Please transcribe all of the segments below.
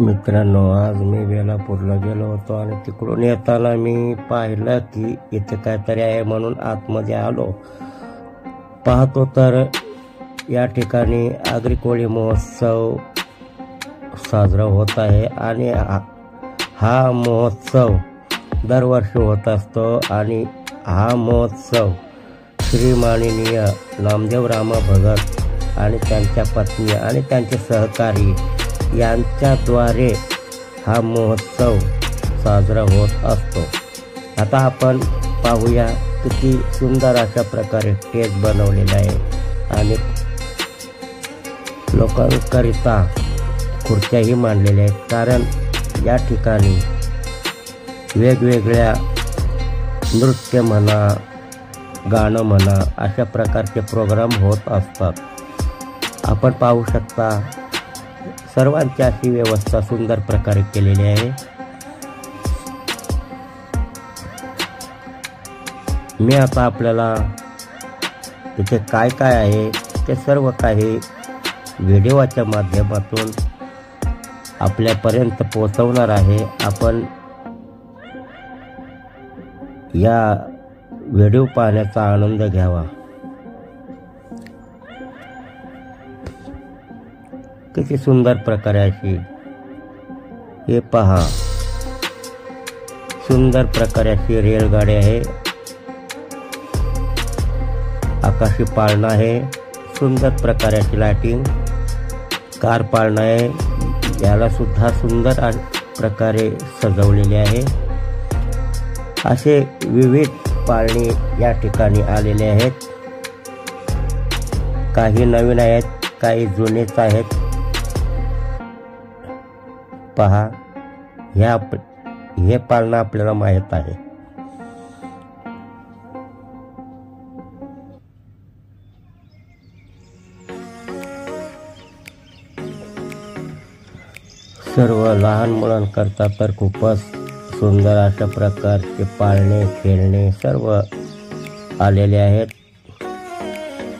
मित्रांनो, आज मी वेलापूरला गेलो होतो आणि तिकडून येताना मी पाहिलं की इथे काहीतरी आहे म्हणून आतमध्ये आलो. पाहतो तर या ठिकाणी आगरी कोळी महोत्सव साजरा होत आहे आणि हा महोत्सव दरवर्षी होत असतो. आणि हा महोत्सव श्री माननीय नामदेव रामा भगत आणि त्यांच्या पत्नी आणि त्यांचे सहकारी यांच्याद्वारे हा महोत्सव साजरा होत असतो. आता आपण पाहूया किती सुंदर अशा प्रकारे स्टेज बनवलेला आहे आणि लोकांकरिता खुर्च्याही मांडलेल्या आहेत. कारण या ठिकाणी वेगवेगळ्या नृत्य म्हणा, गाणं म्हणा, अशा प्रकारचे प्रोग्राम होत असतात. आपण पाहू शकता सर्वांची अशी व्यवस्था सुंदर प्रकारे केलेली आहे. मी आता आपल्याला तिथे काय काय आहे ते सर्व काही व्हिडिओच्या माध्यमातून आपल्यापर्यंत पोहोचवणार आहे. आपण या व्हिडिओ पाहण्याचा आनंद घ्यावा. किती सुंदर प्रकारे अशी हे पहा, सुंदर प्रकारे अशी रेलगाडी आहे, आकाशी पाळणा आहे, सुंदर प्रकारे अशी लाइटिंग, कार पाळणा आहे, याला सुद्धा सुंदर प्रकारे सजवलेले आहे. असे विविध पाळणे या ठिकाणी आलेले आहेत. काही नवीन आहेत, काही जुनेच आहेत. पहा, हे पाळणं आपल्याला माहीत आहे. सर्व लहान मुलांकरता तर खूपच सुंदर अशा प्रकारचे पाळणे, खेळणे सर्व आलेले आहेत.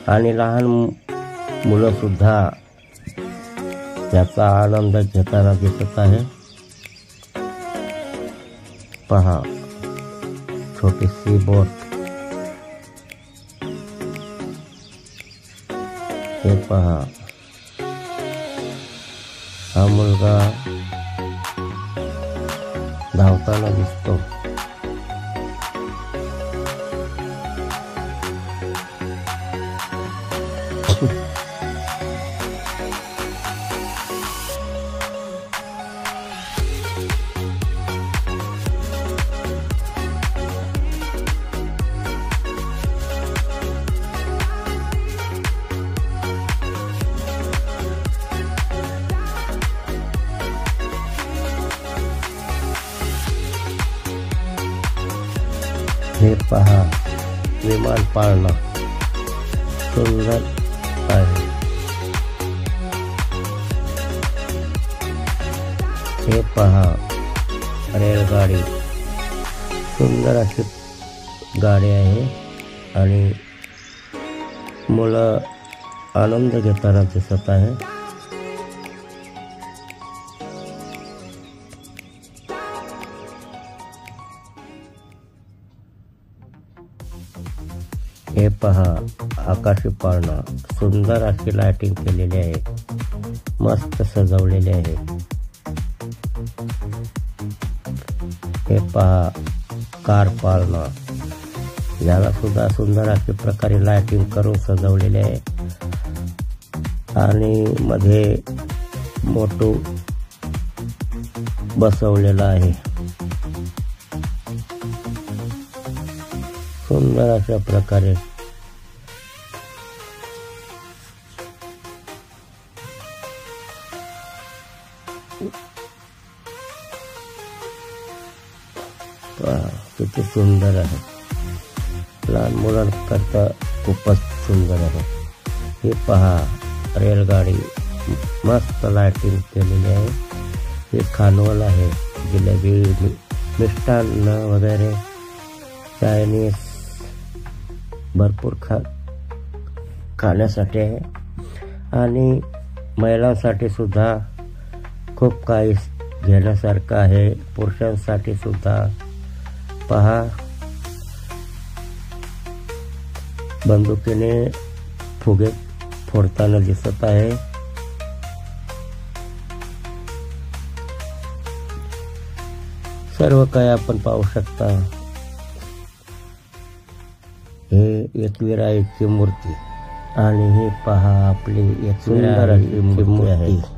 आणि लहान मुलं सुद्धा त्याचा आनंद घेताना दिसत आहे. पहा, छोटीशी बोट, हे पहा, हा मुलगा धावताना दिसतो. हे पहा, विमान पाळणा सुंदर आहे. हे पहा, रेलगाडी, सुंदर अशी गाडी आहे आणि मुलं आनंद घेताना दिसत आहे. हे पहा, आकाशी पाळणा, सुंदर अशी लाइटिंग केलेली आहे, मस्त सजवलेली आहे. हे पहा, कार पाळणा, याला सुद्धा सुंदर अशा प्रकारे लाइटिंग करून सजवलेले आहे आणि मध्ये मोटू बसवलेला आहे. सुंदर अशा प्रकारे किती सुंदर आहे. लहान मुलांकरता खूपच सुंदर आहे. हे पहा, रेलगाडी, मस्त लाइटिंग केलेली आहे. हे खानवल आहे, जिलेबी, मिष्टान्न वगैरे, चायनीज भरपूर खाण्यासाठी आहे. आणि महिलांसाठी सुद्धा खूप काही घेण्यासारखं आहे पुरुषांसाठी सुद्धा. पहा, बंदुकीने फुगे फोडताना दिसत आहे. सर्व काही आपण पाहू शकता. हे एकविराईची मूर्ती आणि ही पहा आपली एकविराईची मूर्ती आहे.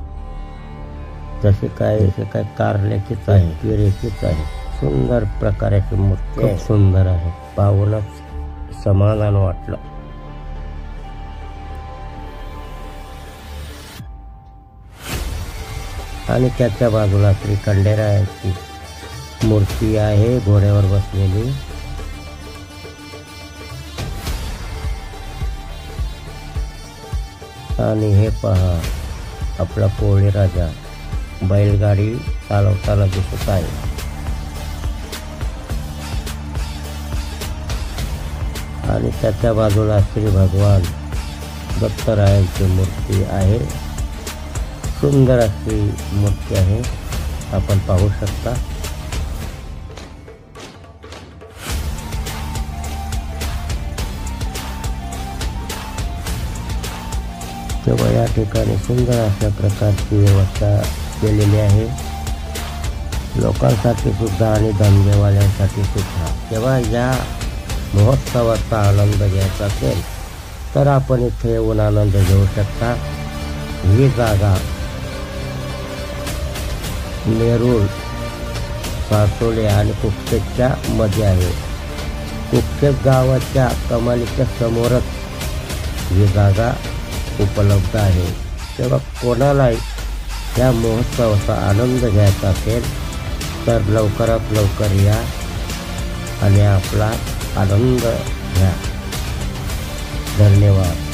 जसे काय कारल्याचीच आहे, पिरेचीच आहे. सुंदर प्रकाराची मूर्ती, खूप सुंदर आहे. पाहूनच समाधान वाटलं. आणि त्याच्या बाजूला श्री खंडेरायाची मूर्ती आहे घोड्यावर बसलेली. आणि हे पहा, आपला कोळी राजा बैलगाडी चालवताना दिसत आहे. आणि त्याच्या बाजूला श्री भगवान दत्तरायांची मूर्ती आहे. सुंदर अशी मूर्ती आहे, आपण पाहू शकता. तेव्हा या ठिकाणी सुंदर अशा प्रकारची व्यवस्था केलेली आहे, लोकांसाठी सुद्धा आणि धंदेवाल्यांसाठी सुद्धा. तेव्हा या महोत्सवाचा आनंद घ्यायचा असेल तर आपण इथे येऊन आनंद घेऊ शकता. ही जागा नेरूळ, सासोले आणि कुपशेतच्या मध्ये आहे. कुपशेत गावाच्या कमानीच्या समोरच ही जागा उपलब्ध आहे. तेव्हा कोणालाही या महोत्सवाचा आनंद घ्यायचा असेल तर लवकरात लवकर या आणि आपला आनंद घ्या. धन्यवाद.